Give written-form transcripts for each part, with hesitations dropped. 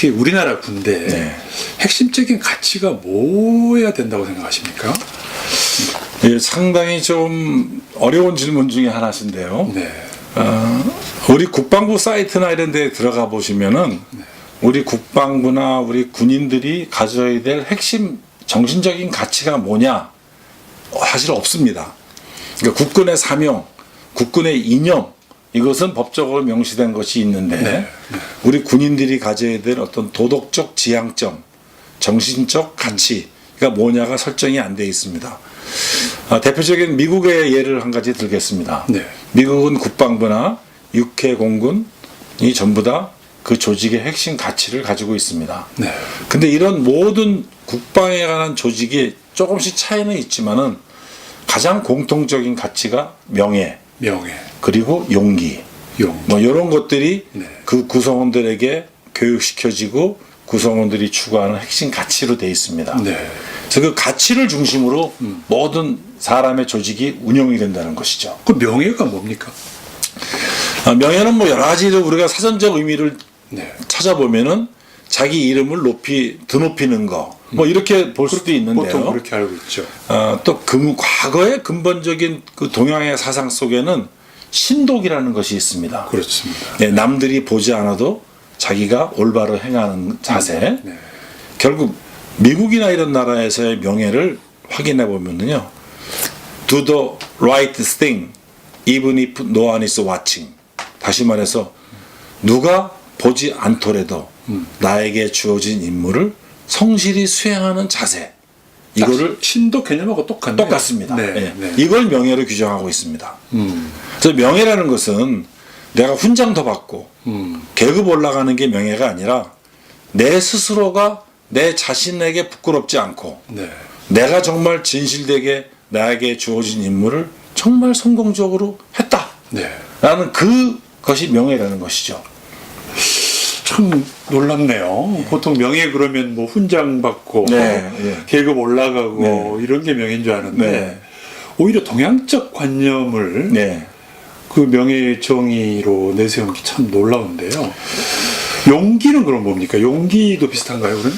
특히 우리나라 군대 네. 핵심적인 가치가 뭐여야 된다고 생각하십니까? 예, 상당히 좀 어려운 질문 중에 하나인데요. 네. 우리 국방부 사이트나 이런 데 들어가 보시면은 우리 국방부나 우리 군인들이 가져야 될 핵심 정신적인 가치가 뭐냐? 사실 없습니다. 그러니까 국군의 사명, 국군의 이념, 이것은 법적으로 명시된 것이 있는데 우리 군인들이 가져야 될 어떤 도덕적 지향점, 정신적 가치가 뭐냐가 설정이 안 돼 있습니다. 대표적인 미국의 예를 한 가지 들겠습니다. 네. 미국은 국방부나 육해 공군이 전부 다 그 조직의 핵심 가치를 가지고 있습니다. 네. 근데 이런 모든 국방에 관한 조직이 조금씩 차이는 있지만은 가장 공통적인 가치가 명예, 그리고 용기, 뭐 이런 것들이 네. 그 구성원들에게 교육시켜지고 구성원들이 추구하는 핵심 가치로 되어 있습니다. 네. 그래서 그 가치를 중심으로 모든 사람의 조직이 운영이 된다는 것이죠. 그 명예가 뭡니까? 명예는 뭐 여러 가지로 우리가 사전적 의미를 네. 찾아보면은 자기 이름을 드높이는 거, 뭐 이렇게 볼 수도 있는데요. 보통 그렇게 알고 있죠. 또 과거의 근본적인 그 동양의 사상 속에는 신독이라는 것이 있습니다. 그렇습니다. 네, 남들이 보지 않아도 자기가 올바로 행하는 자세. 네. 결국 미국이나 이런 나라에서의 명예를 확인해 보면은요, do the right thing, even if no one is watching. 다시 말해서 누가 보지 않더라도 나에게 주어진 임무를 성실히 수행하는 자세. 이거를 신도 개념하고 똑같습니다. 네. 예. 네. 이걸 명예로 규정하고 있습니다. 그래서 명예라는 것은 내가 훈장 더 받고 계급 올라가는 게 명예가 아니라 내 스스로가 내 자신에게 부끄럽지 않고 네. 내가 정말 진실되게 나에게 주어진 임무를 정말 성공적으로 했다. 네. 라는 그것이 명예라는 것이죠. 참 놀랍네요. 보통 명예 그러면 뭐 훈장 받고 네, 네. 계급 올라가고 네. 이런 게 명예인 줄 아는데 네. 오히려 동양적 관념을 네. 그 명예의 정의로 내세운 게 참 놀라운데요. 용기는 그럼 뭡니까? 용기도 비슷한가요, 그럼?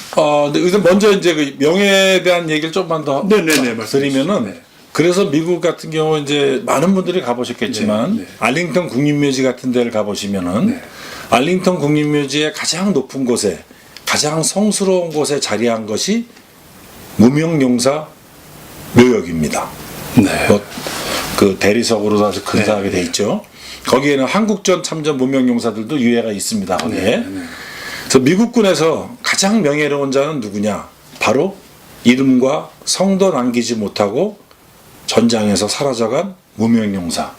근데 여기서 먼저 이제 그 명예에 대한 얘기를 좀만 더 네네네, 드리면은 네. 그래서 미국 같은 경우 이제 많은 분들이 가보셨겠지만 네, 네. 알링턴 국립묘지 같은 데를 가보시면은 네. 알링턴 국립묘지의 가장 높은 곳에 가장 성스러운 곳에 자리한 것이 무명용사 묘역입니다. 네. 그 대리석으로 아주 근사하게 돼 있죠. 거기에는 한국전 참전 무명용사들도 유해가 있습니다. 거기에. 네, 네. 그래서 미국군에서 가장 명예로운 자는 누구냐? 바로 이름과 성도 남기지 못하고 전장에서 사라져간 무명용사.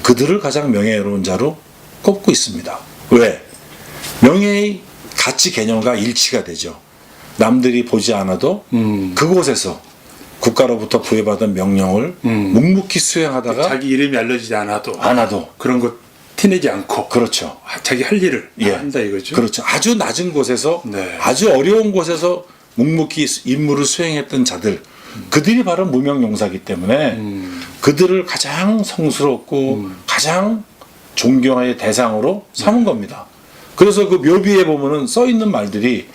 그들을 가장 명예로운 자로 꼽고 있습니다. 왜? 명예의 가치 개념과 일치가 되죠. 남들이 보지 않아도 그곳에서 국가로부터 부여받은 명령을 묵묵히 수행하다가 자기 이름이 알려지지 않아도 그런 거 티내지 않고 그렇죠. 자기 할 일을 예. 한다 이거죠. 그렇죠. 아주 낮은 곳에서 네. 아주 어려운 곳에서 묵묵히 임무를 수행했던 자들, 그들이 바로 무명용사이기 때문에 그들을 가장 성스럽고 가장 존경의 대상으로 삼은 겁니다. 그래서 그 묘비에 보면은 써 있는 말들이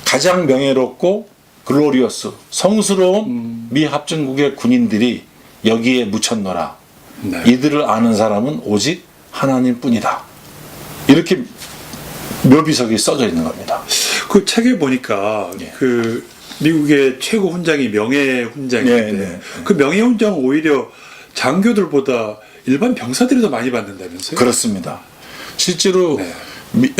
가장 명예롭고 글로리어스, 성스러운 미 합중국의 군인들이 여기에 묻혔노라. 네. 이들을 아는 사람은 오직 하나님뿐이다. 이렇게 묘비석이 써져 있는 겁니다. 그 책에 보니까 예. 그 미국의 최고 훈장이 명예 훈장인데 네, 네. 그 명예 훈장은 오히려 장교들보다 일반 병사들이 더 많이 받는다면서요? 그렇습니다. 실제로 네.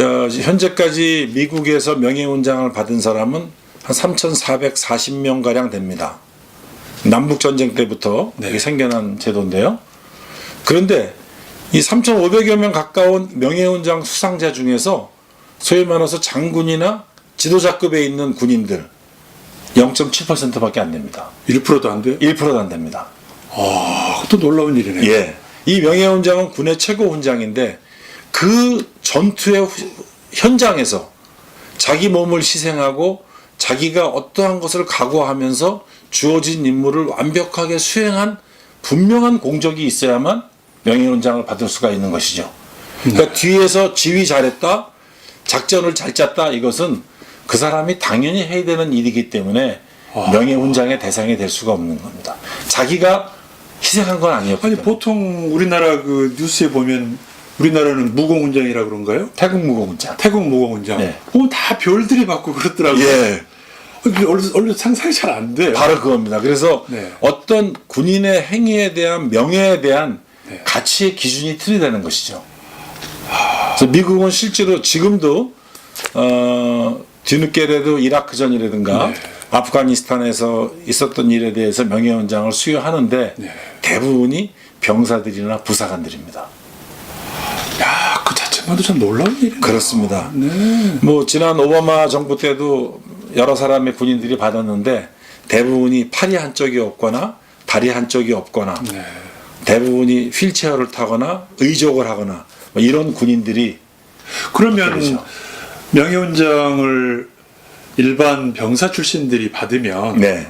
현재까지 미국에서 명예훈장을 받은 사람은 한 3,440명 가량 됩니다. 남북전쟁 때부터 네. 이게 생겨난 제도인데요. 그런데 이 3,500여 명 가까운 명예훈장 수상자 중에서 소위 말해서 장군이나 지도자급에 있는 군인들 0.7%밖에 안 됩니다. 1%도 안 돼요? 1%도 안 됩니다. 아, 또 놀라운 일이네요. 예. 이 명예훈장은 군의 최고 훈장인데 그 전투의 현장에서 자기 몸을 희생하고 자기가 어떠한 것을 각오하면서 주어진 임무를 완벽하게 수행한 분명한 공적이 있어야만 명예훈장을 받을 수가 있는 것이죠. 그러니까 뒤에서 지휘 잘했다, 작전을 잘 짰다, 이것은 그 사람이 당연히 해야 되는 일이기 때문에 아. 명예훈장의 대상이 될 수가 없는 겁니다. 자기가 희생한 건 아니었기 아니 때문에. 보통 우리나라 그 뉴스에 보면 우리나라는 무공훈장이라 그런가요? 태국 무공훈장. 태국 무공훈장. 네. 다 별들이 받고 그렇더라고요. 예. 원래 상상이 잘 안 돼요. 바로 그겁니다. 그래서 네. 어떤 군인의 행위에 대한 명예에 대한 네. 가치의 기준이 틀리다는 것이죠. 그래서 미국은 실제로 지금도 뒤늦게라도 이라크전이라든가 네. 아프가니스탄에서 있었던 일에 대해서 명예훈장을 수여하는데 네. 대부분이 병사들이나 부사관들입니다. 야, 그 자체만도 참 놀라운 일이네요. 그렇습니다. 네. 뭐 지난 오바마 정부 때도 여러 사람의 군인들이 받았는데 대부분이 팔이 한쪽이 없거나 다리 한쪽이 없거나 네. 대부분이 휠체어를 타거나 의족을 하거나 뭐 이런 군인들이 그러면 그렇죠. 명예훈장을 일반 병사 출신들이 받으면 네.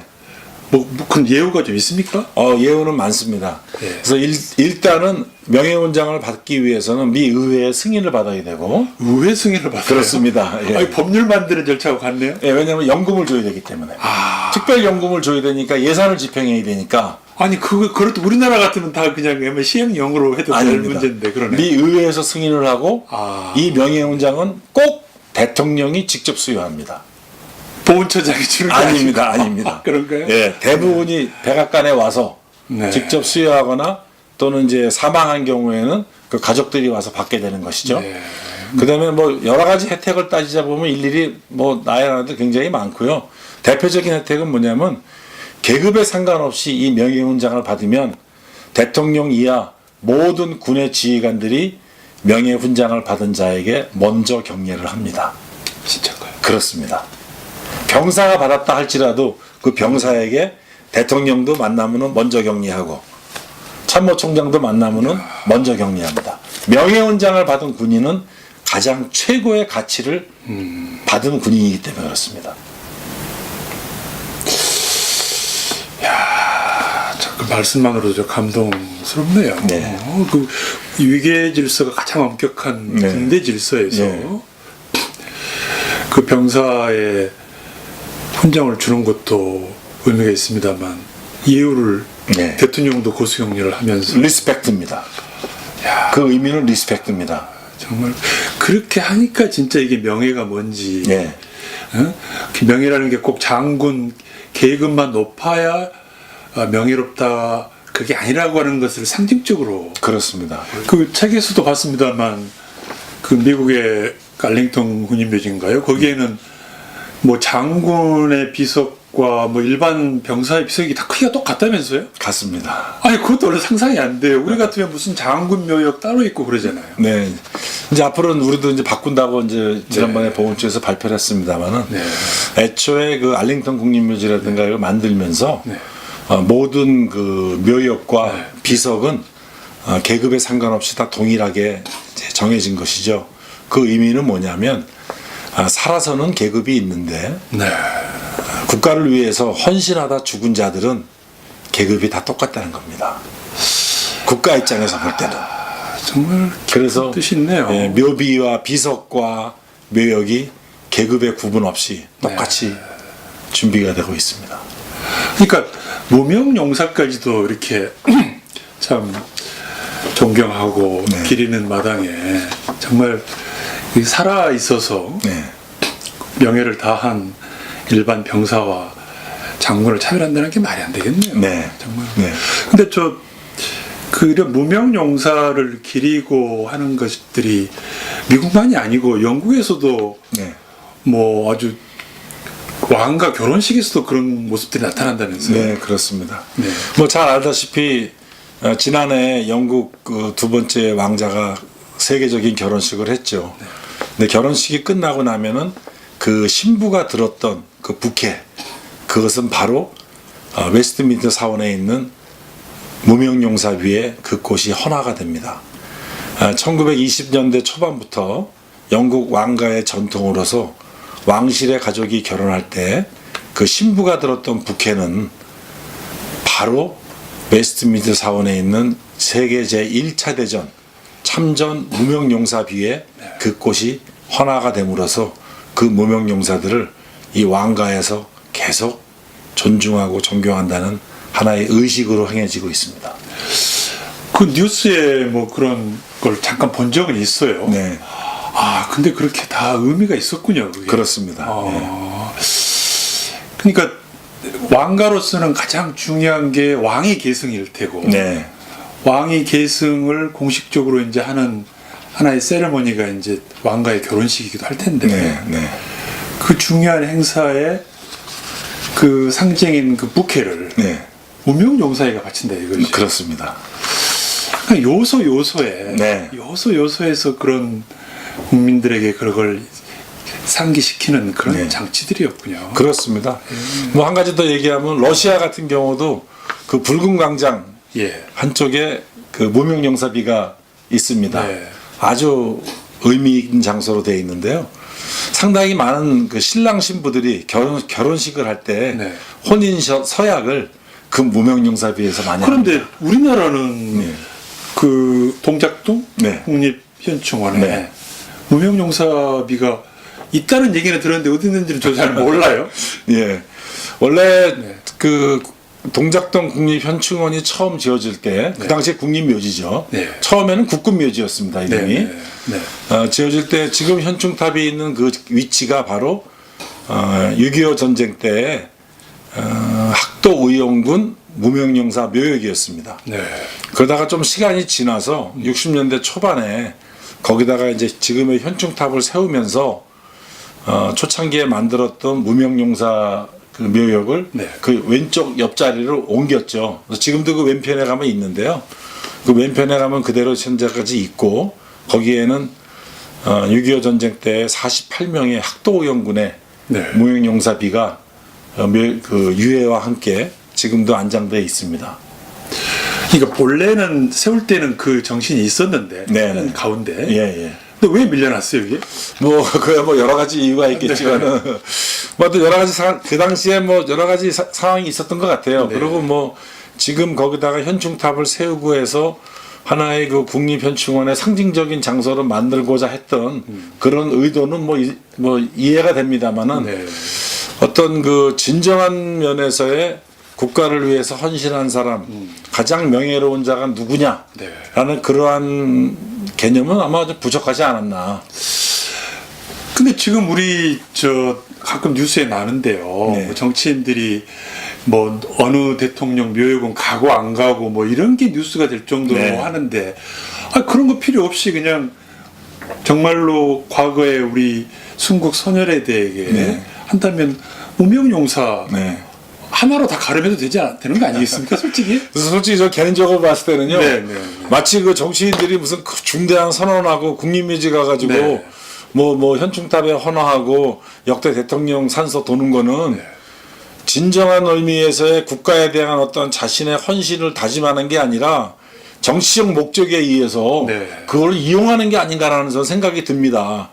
그 예우가 좀 있습니까? 예우는 많습니다. 네. 그래서 일단은 명예훈장을 받기 위해서는 미 의회의 승인을 받아야 되고 의회 승인을 받아요. 그렇습니다. 예. 아니, 법률 만드는 절차가 같네요. 예, 왜냐하면 연금을 줘야 되기 때문에 특별 연금을 줘야 되니까 예산을 집행해야 되니까 아니 그것도 우리나라 같으면 다 그냥 시행령으로 해도 될 아닙니다. 문제인데 그러네. 미 의회에서 승인을 하고 이 명예훈장은 꼭 대통령이 직접 수여합니다. 보훈처장이 주는 게 아닙니다, 아니고. 아닙니다. 그런가요? 예, 대부분이 백악관에 와서 네. 직접 수여하거나 또는 이제 사망한 경우에는 그 가족들이 와서 받게 되는 것이죠. 네. 그다음에 뭐 여러 가지 혜택을 따지자 보면 일일이 뭐 나야 하나도 굉장히 많고요. 대표적인 혜택은 뭐냐면 계급에 상관없이 이 명예훈장을 받으면 대통령 이하 모든 군의 지휘관들이 명예훈장을 받은 자에게 먼저 격려를 합니다. 진짜가요? 그렇습니다. 병사가 받았다 할지라도 그 병사에게 대통령도 만나면은 먼저 격려하고 참모총장도 만나면은 먼저 격려합니다. 명예훈장을 받은 군인은 가장 최고의 가치를 받은 군인이기 때문에 그렇습니다. 그 말씀만으로도 좀 감동스럽네요. 네. 그 위계 질서가 가장 엄격한 네. 군대 질서에서 네. 그 병사의 훈장을 주는 것도 의미가 있습니다만 예우를 네. 대통령도 고수격려를 하면서 리스펙트입니다. 그 의미는 리스펙트입니다. 정말 그렇게 하니까 진짜 이게 명예가 뭔지 네. 그 명예라는 게 꼭 장군 계급만 높아야 명예롭다 그게 아니라고 하는 것을 상징적으로 그렇습니다. 그 책에서도 봤습니다만 그 미국의 알링턴 군인묘지인가요? 거기에는 뭐 장군의 비석과 뭐 일반 병사의 비석이 다 크기가 똑같다면서요? 같습니다. 아니 그것도 원래 상상이 안 돼요. 우리 같으면 무슨 장군 묘역 따로 있고 그러잖아요. 네. 이제 앞으로는 우리도 이제 바꾼다고 이제 지난번에 보훈처에서 발표를 했습니다만은 네. 애초에 그 알링턴 국립묘지라든가 이걸 만들면서 네. 모든 그 묘역과 네. 비석은 계급에 상관없이 다 동일하게 이제 정해진 것이죠. 그 의미는 뭐냐면 살아서는 계급이 있는데 네. 국가를 위해서 헌신하다 죽은 자들은 계급이 다 똑같다는 겁니다. 국가 입장에서 볼 때는. 정말 그래서 뜻이 있네요. 예, 묘비와 비석과 묘역이 계급의 구분 없이 똑같이 준비가 되고 있습니다. 그러니까 무명용사까지도 이렇게 참 존경하고 네. 기리는 마당에 정말 살아 있어서 네. 명예를 다한 일반 병사와 장군을 차별한다는 게 말이 안 되겠네요. 네. 정말. 네. 근데 이런 무명용사를 기리고 하는 것들이 미국만이 아니고 영국에서도 네. 뭐 아주 왕과 결혼식에서도 그런 모습들이 나타난다면서요. 네, 그렇습니다. 네. 뭐 잘 알다시피 지난해 영국 그 두 번째 왕자가 세계적인 결혼식을 했죠. 근데 결혼식이 끝나고 나면은 그 신부가 들었던 그 부케 그것은 바로 웨스트민스터 사원에 있는 무명용사 위에 그 꽃이 헌화가 됩니다. 1920년대 초반부터 영국 왕가의 전통으로서 왕실의 가족이 결혼할 때 그 신부가 들었던 부케는 바로 웨스트민스터 사원에 있는 세계 제1차 대전 참전 무명용사 비에 그 꽃이 헌화가 됨으로써 그 무명용사들을 이 왕가에서 계속 존중하고 존경한다는 하나의 의식으로 행해지고 있습니다. 그 뉴스에 뭐 그런 걸 잠깐 본 적은 있어요. 네, 아, 근데 그렇게 다 의미가 있었군요. 그게. 그렇습니다. 그러니까 왕가로서는 가장 중요한 게 왕의 계승일 테고, 네, 왕의 계승을 공식적으로 이제 하는 하나의 세레머니가 이제 왕가의 결혼식이기도 할 텐데, 네, 네, 그 중요한 행사에 그 상징인 그 부케를 네, 무명용사에게 바친다 이거죠. 그렇습니다. 그러니까 요소요소에 네. 요소요소에서 그런 국민들에게 그런 걸 상기시키는 그런 네. 장치들이었군요. 그렇습니다. 뭐 한 가지 더 얘기하면 러시아 같은 경우도 그 붉은 광장 예. 한쪽에 그 무명용사비가 있습니다. 네. 아주 의미 있는 장소로 되어 있는데요. 상당히 많은 그 신랑 신부들이 결혼식을 할 때 네. 혼인 서약을 그 무명용사비에서 많이 그런데 합니다. 우리나라는 네. 그 동작동 네. 국립현충원에 네. 무명용사비가 있다는 얘기는 들었는데 어디 있는지는 저 잘 몰라요. 예. 원래 네. 그 동작동 국립현충원이 처음 지어질 때 그 당시에 국립묘지죠. 네. 처음에는 국군묘지였습니다. 이름이. 네. 네. 지어질 때 지금 현충탑이 있는 그 위치가 바로 6.25 전쟁 때 학도의용군 무명용사 묘역이었습니다. 네. 그러다가 좀 시간이 지나서 60년대 초반에 거기다가 이제 지금의 현충탑을 세우면서 초창기에 만들었던 무명용사 그 묘역을 네. 그 왼쪽 옆자리로 옮겼죠. 그래서 지금도 그 왼편에 가면 있는데요. 그 왼편에 가면 그대로 현재까지 있고 거기에는 6.25 전쟁 때 48명의 학도의용군의 네. 무명용사비가 그 유해와 함께 지금도 안장되어 있습니다. 그러니까 본래는 세울 때는 그 정신이 있었는데 네. 하는 가운데. 예, 예. 근데 왜 밀려났어요 이게? 뭐 그야 뭐 여러 가지 이유가 있겠지만은 뭐 또 여러 가지 그 당시에 뭐 여러 가지 상황이 있었던 것 같아요. 네. 그리고 뭐 지금 거기다가 현충탑을 세우고 해서 하나의 그 국립현충원의 상징적인 장소를 만들고자 했던 그런 의도는 뭐 이해가 됩니다만은 네. 어떤 그 진정한 면에서의 국가를 위해서 헌신한 사람 가장 명예로운 자가 누구냐라는 네. 그러한 개념은 아마 좀 부족하지 않았나. 근데 지금 우리 저 가끔 뉴스에 나는데요. 네. 뭐 정치인들이 뭐 어느 대통령 묘역은 가고 안 가고 뭐 이런 게 뉴스가 될 정도로 네. 하는데 그런 거 필요 없이 그냥 정말로 과거에 우리 순국 선열애대에게 네. 한다면 무명용사 네. 하나로 다 가름해도 되는 거 아니겠습니까, 솔직히? 그래서 솔직히 저 개인적으로 봤을 때는요. 네, 네, 네. 마치 그 정치인들이 무슨 중대한 선언하고 국립묘지 가가지고 네. 뭐 현충탑에 헌화하고 역대 대통령 산소 도는 거는 네. 진정한 의미에서의 국가에 대한 어떤 자신의 헌신을 다짐하는 게 아니라 정치적 목적에 의해서 네. 그걸 이용하는 게 아닌가라는 저는 생각이 듭니다.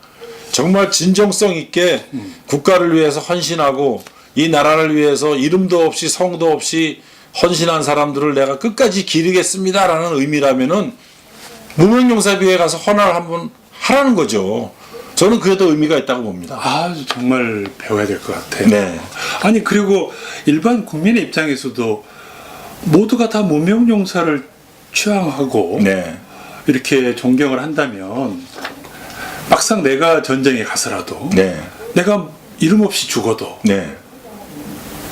정말 진정성 있게 국가를 위해서 헌신하고 이 나라를 위해서 이름도 없이 성도 없이 헌신한 사람들을 내가 끝까지 기리겠습니다라는 의미라면은 무명용사비에 가서 헌화를 한번 하라는 거죠. 저는 그게 더 의미가 있다고 봅니다. 정말 배워야 될 것 같아요. 네. 아니, 그리고 일반 국민의 입장에서도 모두가 다 무명용사를 취향하고 네. 이렇게 존경을 한다면 막상 내가 전쟁에 가서라도 네. 내가 이름 없이 죽어도 네.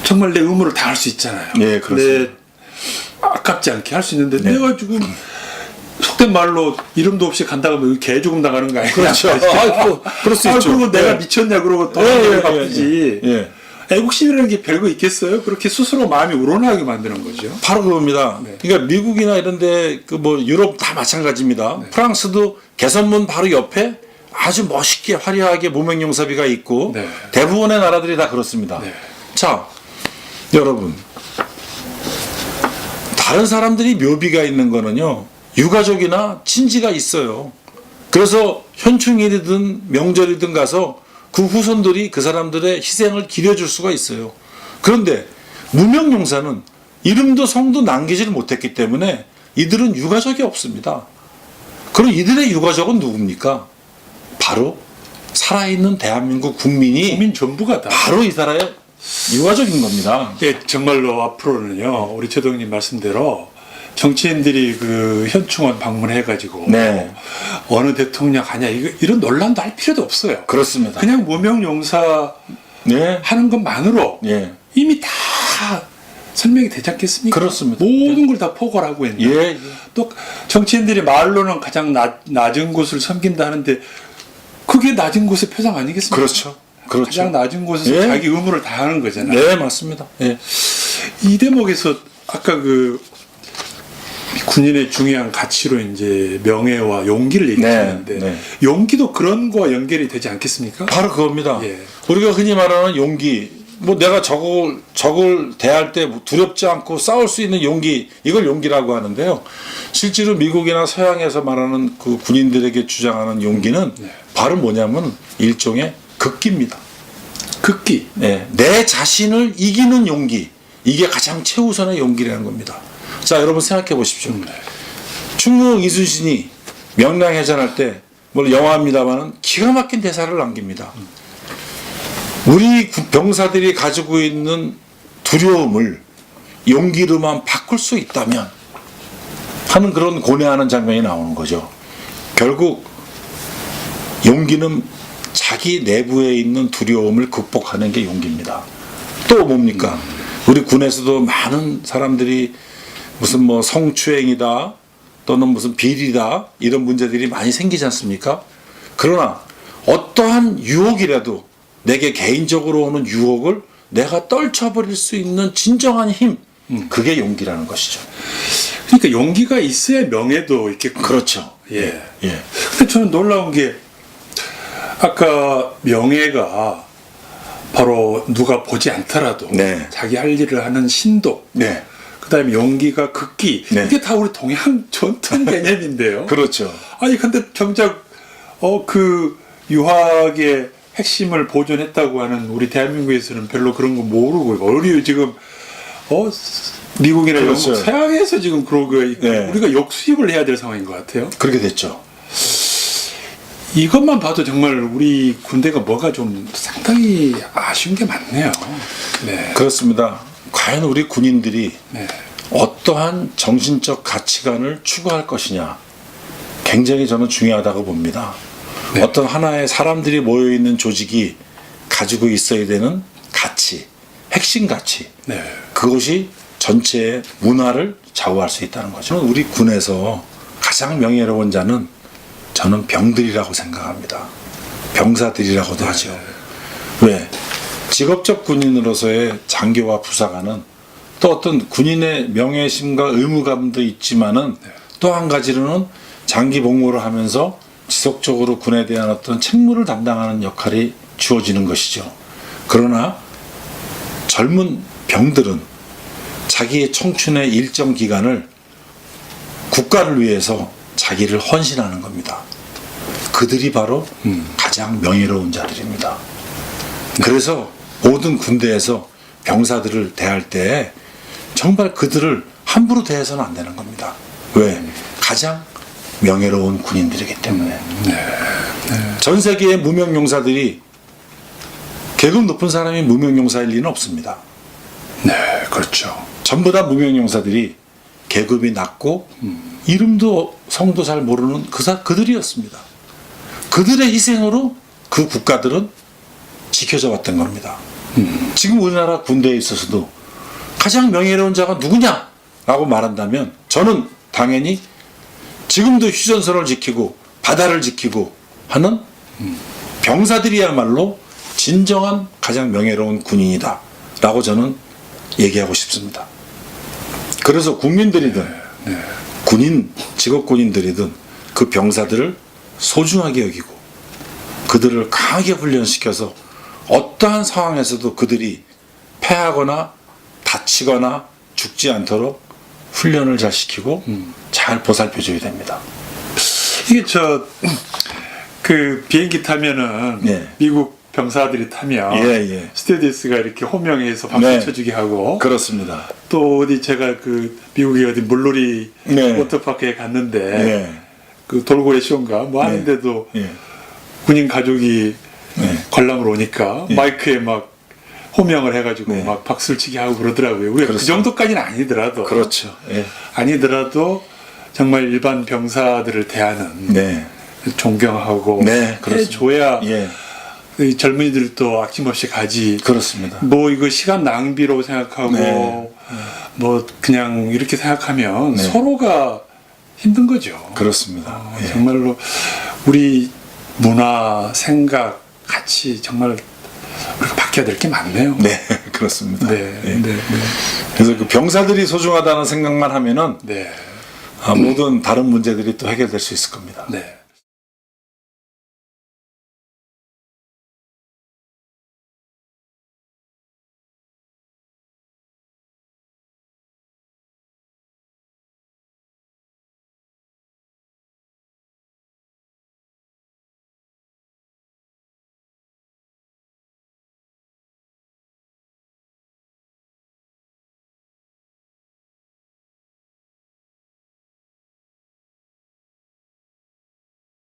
정말 내 의무를 다할 수 있잖아요. 네, 그렇습니다. 내 아깝지 않게 할 수 있는데 네. 내가 지금 속된 말로 이름도 없이 간다고 하면 개 죽음 당하는 거 아니야? 그렇죠. 그럴 수 있죠. 그리고 내가 네. 미쳤냐 그러고 또 예, 바쁘지. 예, 예. 애국심이라는 게 별거 있겠어요? 그렇게 스스로 마음이 우러나게 만드는 거죠. 바로 그겁니다. 네. 그러니까 미국이나 이런데 그 뭐 유럽 다 마찬가지입니다. 프랑스도 개선문 바로 옆에 아주 멋있게 화려하게 무명용사비가 있고 네. 대부분의 나라들이 다 그렇습니다. 네. 자, 여러분, 다른 사람들이 묘비가 있는 거는요 유가족이나 친지가 있어요. 그래서 현충일이든 명절이든 가서 그 후손들이 그 사람들의 희생을 기려줄 수가 있어요. 그런데 무명용사는 이름도 성도 남기지를 못했기 때문에 이들은 유가족이 없습니다. 그럼 이들의 유가족은 누굽니까? 바로 살아있는 대한민국 국민이 국민 전부가 다. 바로 이 나라의 유가족인 겁니다. 예, 정말로 앞으로는요, 우리 최동님 말씀대로 정치인들이 그 현충원 방문해가지고 네. 어느 대통령 하냐 이런 논란도 할 필요도 없어요. 그렇습니다. 그냥 무명용사 네. 하는 것만으로 예. 이미 다 설명이 되지 않겠습니까? 그렇습니다. 모든 걸 다 포괄하고 있는. 예. 또 정치인들이 말로는 가장 낮은 곳을 섬긴다 하는데 그게 낮은 곳의 표상 아니겠습니까? 그렇죠. 그렇죠. 가장 낮은 곳에서 예. 자기 의무를 다하는 거잖아요. 네, 맞습니다. 예. 이 대목에서 아까 그 군인의 중요한 가치로 이제 명예와 용기를 얘기했는데 네. 용기도 그런 거와 연결이 되지 않겠습니까? 바로 그겁니다. 예. 우리가 흔히 말하는 용기, 뭐 내가 적을 대할 때 두렵지 않고 싸울 수 있는 용기, 이걸 용기라고 하는데요. 실제로 미국이나 서양에서 말하는 그 군인들에게 주장하는 용기는 바로 뭐냐면 일종의 극기입니다. 극기. 네, 내 자신을 이기는 용기, 이게 가장 최우선의 용기라는 겁니다. 자, 여러분 생각해 보십시오. 충무 이순신이 명량해전할 때, 물론 영화입니다만은 기가 막힌 대사를 남깁니다. 우리 병사들이 가지고 있는 두려움을 용기로만 바꿀 수 있다면 하는 그런 고뇌하는 장면이 나오는 거죠. 결국 용기는 자기 내부에 있는 두려움을 극복하는 게 용기입니다. 또 뭡니까? 우리 군에서도 많은 사람들이 무슨 뭐 성추행이다 또는 무슨 비리다 이런 문제들이 많이 생기지 않습니까? 그러나 어떠한 유혹이라도 내게 개인적으로 오는 유혹을 내가 떨쳐버릴 수 있는 진정한 힘, 그게 용기라는 것이죠. 그러니까 용기가 있어야 명예도 있겠고. 그렇죠. 예. 예. 근데 저는 놀라운 게 아까 명예가 바로 누가 보지 않더라도 네. 자기 할 일을 하는 신도, 네. 그다음에 용기가 극기, 네. 이게 다 우리 동양 전통 개념인데요. 그렇죠. 아니 근데 정작 그 유학의 핵심을 보존했다고 하는 우리 대한민국에서는 별로 그런 거 모르고 우리 지금 미국이나 그렇죠. 영국 서양에서 지금 그러고 네. 우리가 역수입을 해야 될 상황인 것 같아요. 그렇게 됐죠. 이것만 봐도 정말 우리 군대가 뭐가 좀 상당히 아쉬운 게 많네요. 네. 그렇습니다. 과연 우리 군인들이 네. 어떠한 정신적 가치관을 추구할 것이냐 굉장히 저는 중요하다고 봅니다. 네. 어떤 하나의 사람들이 모여있는 조직이 가지고 있어야 되는 가치, 핵심 가치, 네. 그것이 전체의 문화를 좌우할 수 있다는 거죠. 우리 군에서 가장 명예로운 자는 저는 병들이라고 생각합니다. 병사들이라고도 하죠. 왜? 직업적 군인으로서의 장교와 부사관은 또 어떤 군인의 명예심과 의무감도 있지만은 또 한 가지로는 장기 복무를 하면서 지속적으로 군에 대한 어떤 책무를 담당하는 역할이 주어지는 것이죠. 그러나 젊은 병들은 자기의 청춘의 일정 기간을 국가를 위해서 자기를 헌신하는 겁니다. 그들이 바로 가장 명예로운 자들입니다. 그래서 모든 군대에서 병사들을 대할 때 정말 그들을 함부로 대해서는 안 되는 겁니다. 왜? 가장 명예로운 군인들이기 때문에. 전 세계의 무명용사들이 계급 높은 사람이 무명용사일 리는 없습니다. 네, 그렇죠. 전부 다 무명용사들이 계급이 낮고 이름도 성도 잘 모르는 그들이었습니다. 그들의 희생으로 그 국가들은 지켜져 왔던 겁니다. 지금 우리나라 군대에 있어서도 가장 명예로운 자가 누구냐라고 말한다면 저는 당연히 지금도 휴전선을 지키고 바다를 지키고 하는 병사들이야말로 진정한 가장 명예로운 군인이다 라고 저는 얘기하고 싶습니다. 그래서 국민들이든 군인, 직업군인들이든 그 병사들을 소중하게 여기고 그들을 강하게 훈련시켜서 어떠한 상황에서도 그들이 패하거나 다치거나 죽지 않도록 훈련을 잘 시키고 잘 보살펴줘야 됩니다. 이게 그 비행기 타면은 네. 미국 병사들이 타면 예. 스튜어디스가 이렇게 호명해서 박수 네. 쳐주게 하고 그렇습니다. 또 어디 제가 그 미국의 어디 물놀이 네. 워터파크에 갔는데 네. 그 돌고래 쇼인가 뭐 하는데도 예. 군인 가족이 네. 관람을 오니까 예. 마이크에 막 호명을 해가지고 네. 막 박수를 치게 하고 그러더라고요. 우리가 그 그렇습니다. 정도까지는 아니더라도 그렇죠. 예. 아니더라도 정말 일반 병사들을 대하는 네. 존경하고 네, 그렇습니다. 해줘야 예. 이 젊은이들도 아낌없이 가지. 그렇습니다. 뭐 이거 시간 낭비로 생각하고 네. 뭐 그냥 이렇게 생각하면 네. 서로가 힘든 거죠. 그렇습니다. 예. 정말로 우리 문화, 생각, 가치 정말 우리가 바뀌어야 될 게 많네요. 네, 그렇습니다. 네, 예. 네, 네, 그래서 그 병사들이 소중하다는 생각만 하면은 네, 모든 다른 문제들이 또 해결될 수 있을 겁니다. 네.